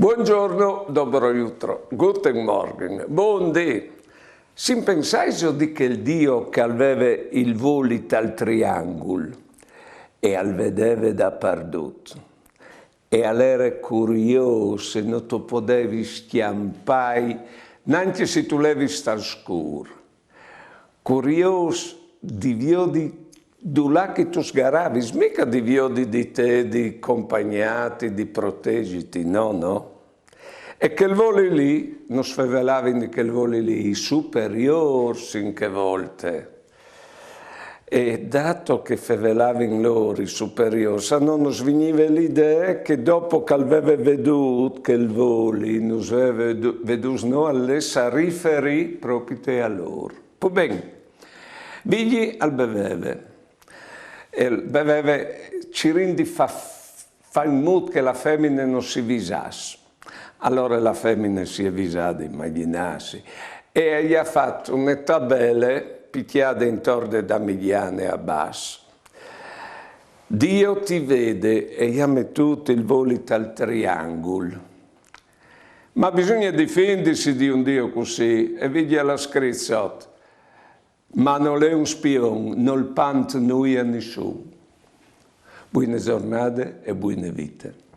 Buongiorno, dobro jutro, guten Morgen, buondì. Si pensasse di che il Dio che aveva il voli tal triangolo e al vedeva da perdut e all'era curioso se non tu potevi schiampai neanche se tu levi star scuro. Curioso di viodi là che tu sgaravi, mica di viodi di te, di compagnati, di proteggiti, no. E che il voli lì, non svelavi che il voli lì, superiore in che volte. E dato che fevelavi in loro superiori, non sveniva l'idea che dopo che aveva veduto che il voli, non aveva veduto no, all'essa riferì proprio a loro. Poi bene, bigli al beveve. E il beveve ci rindi fa in modo che la femmina non si visasse. Allora la femmina si è visata, immaginarsi, e gli ha fatto una tabella picchiata intorno da Migliane a basso. Dio ti vede e gli ha messo il volito al triangolo. Ma bisogna difendersi di un Dio così, e vedi la scrizzot. Ma non è un spion, non pant noi a nessuno. Buone giornate e buone vite.